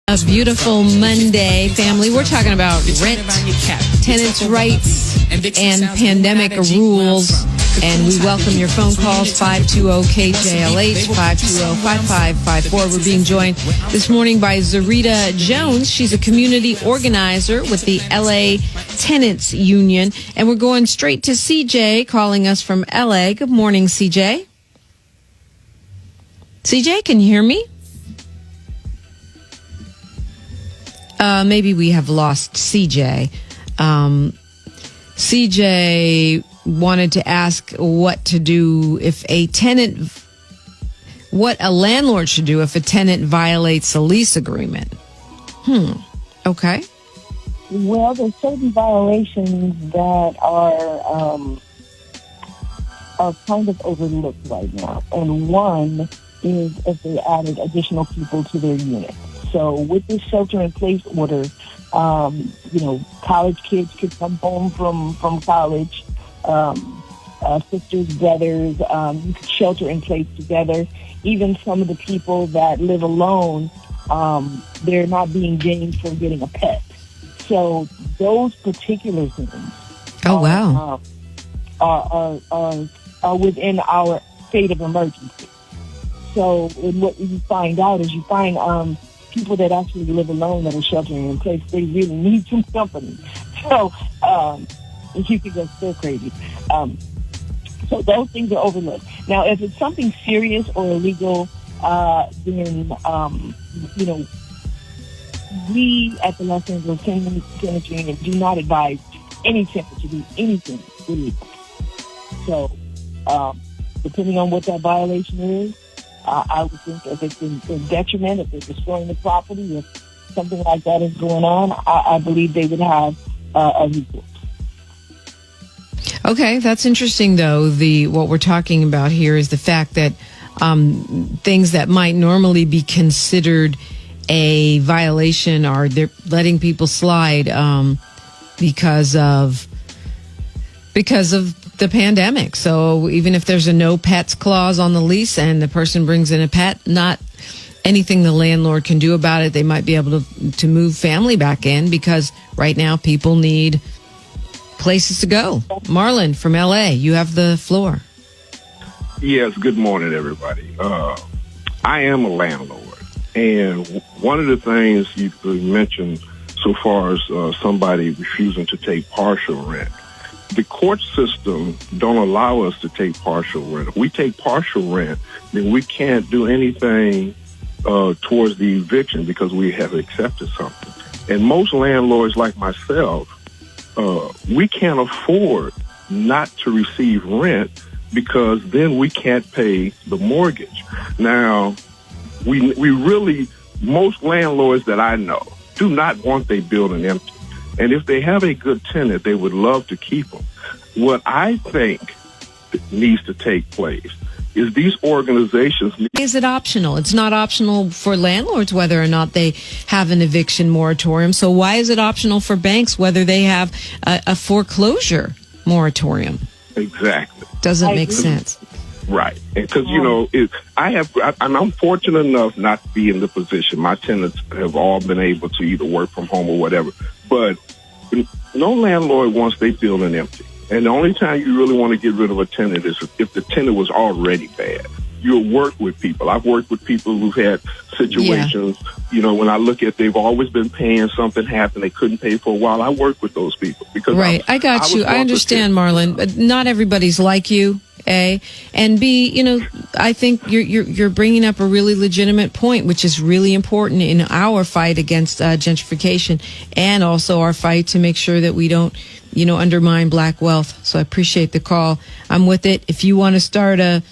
A beautiful Monday, family. We're talking about rent, tenants' rights, and pandemic rules. And we welcome your phone calls, 520-KJLH, 520-5554. We're being joined this morning by Zerita Jones. She's a community organizer with the LA Tenants Union. And we're going straight to CJ calling us from LA. Good morning, CJ. CJ, can you hear me? Maybe we have lost CJ. CJ wanted to ask what to do if what a landlord should do if a tenant violates a lease agreement. Okay. Well, there's certain violations that are kind of overlooked right now. And one is if they added additional people to their unit. So with this shelter-in-place order, college kids could come home from college, sisters, brothers, you could shelter in place together. Even some of the people that live alone, they're not being dinged for getting a pet. So those particular things are within our state of emergency. So what you find out is people that actually live alone that are sheltering in place, they really need some company. So you could go still crazy. So those things are overlooked. Now, if it's something serious or illegal, then, we at the Los Angeles Tenants Union do not advise any tenant to do anything illegal. So depending on what that violation is, I would think if it's in detriment, if they're destroying the property, if something like that is going on, I believe they would have a recourse. Okay, that's interesting, though. What we're talking about here is the fact that things that might normally be considered a violation are they're letting people slide because of the pandemic. So even if there's a no pets clause on the lease and the person brings in a pet, not anything the landlord can do about it. They might be able to move family back in because right now people need places to go. Marlon from LA, you have the floor. Yes, good morning, everybody. I am a landlord, and one of the things you mentioned so far as somebody refusing to take partial rent. The court system don't allow us to take partial rent. If we take partial rent, then we can't do anything towards the eviction because we have accepted something. And most landlords like myself, we can't afford not to receive rent because then we can't pay the mortgage. Now, we really, most landlords that I know do not want their building empty. And if they have a good tenant, they would love to keep them. What I think needs to take place is these organizations... Is it optional? It's not optional for landlords whether or not they have an eviction moratorium. So why is it optional for banks whether they have a foreclosure moratorium? Exactly. Doesn't make sense. Right. Because, I'm fortunate enough not to be in the position. My tenants have all been able to either work from home or whatever. But no landlord wants their building empty. And the only time you really want to get rid of a tenant is if the tenant was already bad. You'll work with people. I've worked with people who've had situations, when I look at they've always been paying, something happened, they couldn't pay for a while. I work with those people. Because I got you. I understand, Marlon, but not everybody's like you. A, and B, I think you're bringing up a really legitimate point, which is really important in our fight against gentrification and also our fight to make sure that we don't, undermine black wealth. So I appreciate the call. I'm with it. If you want to start a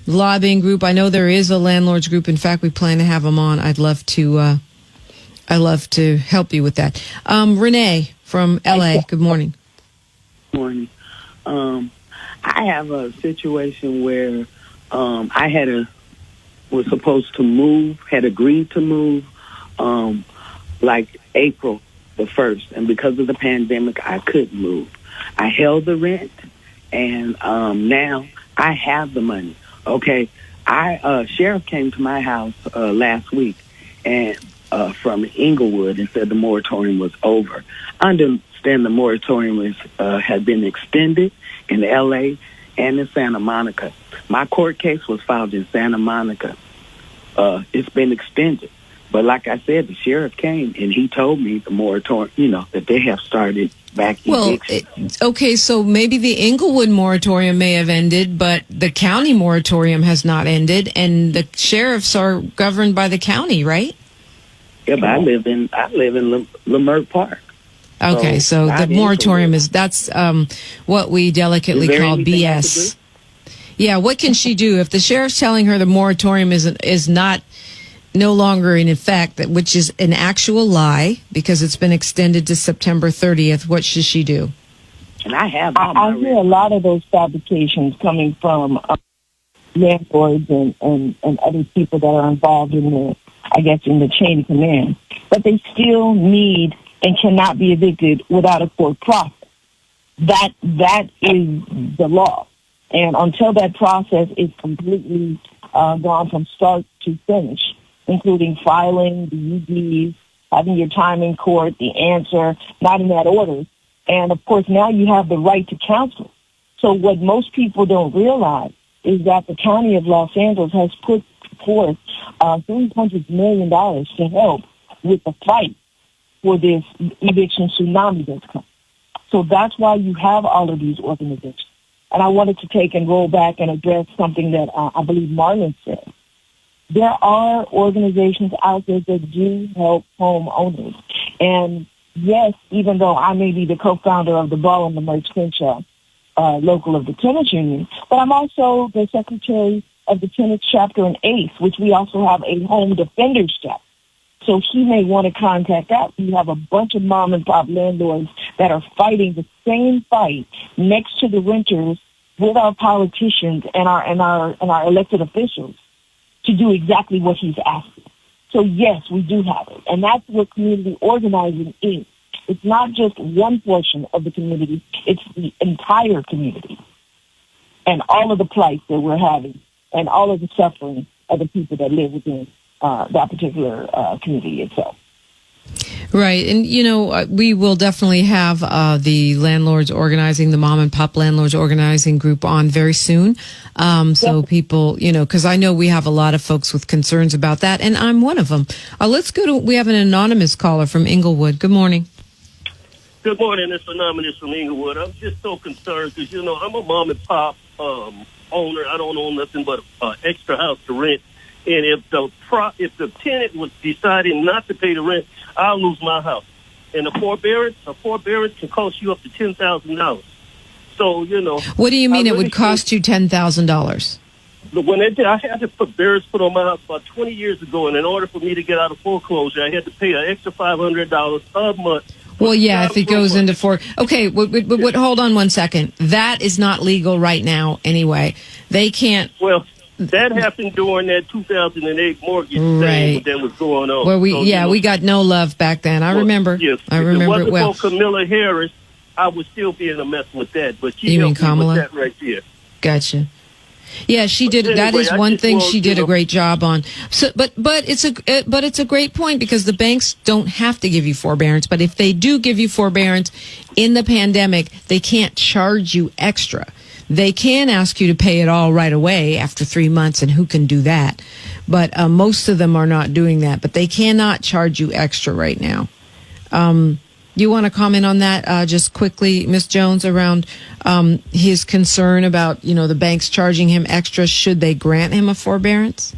lobbying group, I know there is a landlords group. In fact, we plan to have them on. I'd love to help you with that. Renee from LA. Good morning. Good morning. I have a situation where I was supposed to move, had agreed to move, like April the 1st. And because of the pandemic, I couldn't move. I held the rent, and now I have the money. Okay, sheriff came to my house last week, and from Inglewood and said the moratorium was over. I understand the moratorium had been extended in L.A. and in Santa Monica. My court case was filed in Santa Monica. It's been extended. But like I said, the sheriff came and he told me the moratorium, that they have started back eviction. Okay, so maybe the Inglewood moratorium may have ended, but the county moratorium has not ended, and the sheriffs are governed by the county, right? Yeah, but I live in Leimert Park. Okay, so the moratorium that's what we delicately call BS. Yeah, what can she do if the sheriff's telling her the moratorium is no longer in effect, which is an actual lie because it's been extended to September 30th? What should she do? And I hear a lot of those fabrications coming from landlords and other people that are involved in the chain of command. But they still need and cannot be evicted without a court process. That is the law. And until that process is completely gone from start to finish, including filing the UDs, having your time in court, the answer, not in that order. And, of course, now you have the right to counsel. So what most people don't realize is that the County of Los Angeles has put forth $300 million to help with the fight for this eviction tsunami that's come. So that's why you have all of these organizations. And I wanted to take and roll back and address something that I believe Marlon said. There are organizations out there that do help homeowners. And yes, even though I may be the co-founder of the Ball and the Merch Crenshaw local of the Tenants Union, but I'm also the secretary of the Tenants Chapter in ACE, which we also have a home defenders chapter. So he may want to contact us. We have a bunch of mom and pop landlords that are fighting the same fight next to the renters with our politicians and our elected officials to do exactly what he's asking. So yes, we do have it. And that's what community organizing is. It's not just one portion of the community, it's the entire community. And all of the plight that we're having and all of the suffering of the people that live within that particular community itself. Right. And, we will definitely have the landlords organizing, the mom and pop landlords organizing group on very soon. So people, because I know we have a lot of folks with concerns about that, and I'm one of them. We have an anonymous caller from Inglewood. Good morning. Good morning. It's Anonymous from Inglewood. I'm just so concerned because, I'm a mom and pop owner. I don't own nothing but an extra house to rent. And if the tenant was deciding not to pay the rent, I'll lose my house. And a forbearance can cost you up to $10,000. So, What do you mean it would cost you $10,000? When I had to put barriers put on my house about 20 years ago, and in order for me to get out of foreclosure, I had to pay an extra $500 a month. Well, yeah, if it goes into okay, hold on one second. That is not legal right now anyway. They can't. Well, that happened during that 2008 mortgage thing that was going on. Where we got no love back then. I remember. Yes, I remember it well. If it wasn't for Kamala Harris, I would still be in a mess with that. But you mean Kamala? With that right there. Gotcha. Yeah, she did. Anyway, that is one thing she did a great job on. So, but it's a great point because the banks don't have to give you forbearance. But if they do give you forbearance in the pandemic, they can't charge you extra. They can ask you to pay it all right away after 3 months, and who can do that? But most of them are not doing that. But they cannot charge you extra right now. You want to comment on that just quickly, Ms. Jones, around his concern about, the banks charging him extra? Should they grant him a forbearance?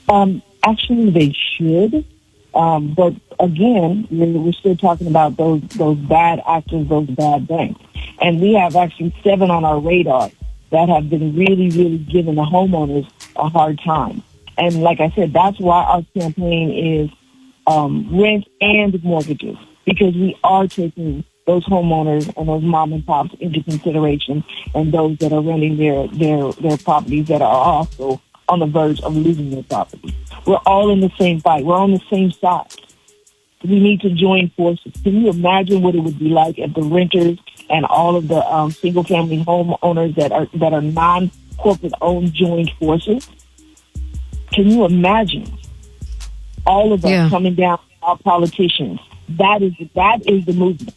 Actually, they should. But again, we're still talking about those bad actors, those bad banks. And we have actually 7 on our radar that have been really, really giving the homeowners a hard time. And like I said, that's why our campaign is rent and mortgages, because we are taking those homeowners and those mom and pops into consideration, and those that are renting their properties that are also on the verge of losing their property. We're all in the same fight. We're on the same side. We need to join forces. Can you imagine what it would be like if the renters and all of the single-family homeowners that are non-corporate owned joined forces? Can you imagine All of us Yeah. coming down, our politicians. That is the movement.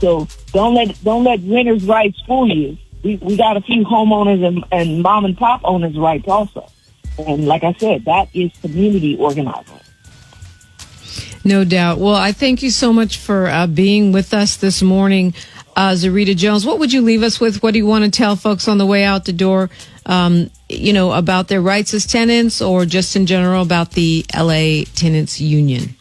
So don't let renters' rights fool you. We got a few homeowners and mom and pop owners' rights also. And like I said, that is community organizing. No doubt. Well, I thank you so much for being with us this morning, Zerita Jones. What would you leave us with? What do you want to tell folks on the way out the door, about their rights as tenants, or just in general about the LA Tenants Union?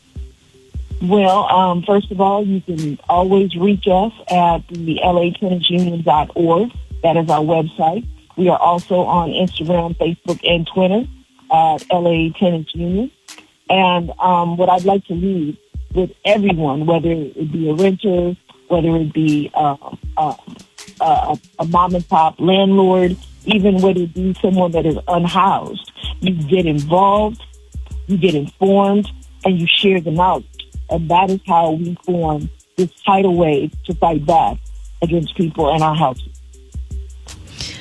Well, first of all, you can always reach us at the latenantsunion.org. That is our website. We are also on Instagram, Facebook, and Twitter at LA Tenants Union. And what I'd like to leave with everyone, whether it be a renter, whether it be a mom and pop landlord, even whether it be someone that is unhoused, you get involved, you get informed, and you share the knowledge. And that is how we form this tidal wave to fight back against people in our houses.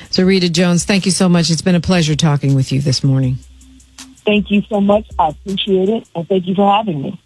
Zerita Jones, thank you so much. It's been a pleasure talking with you this morning. Thank you so much. I appreciate it. And thank you for having me.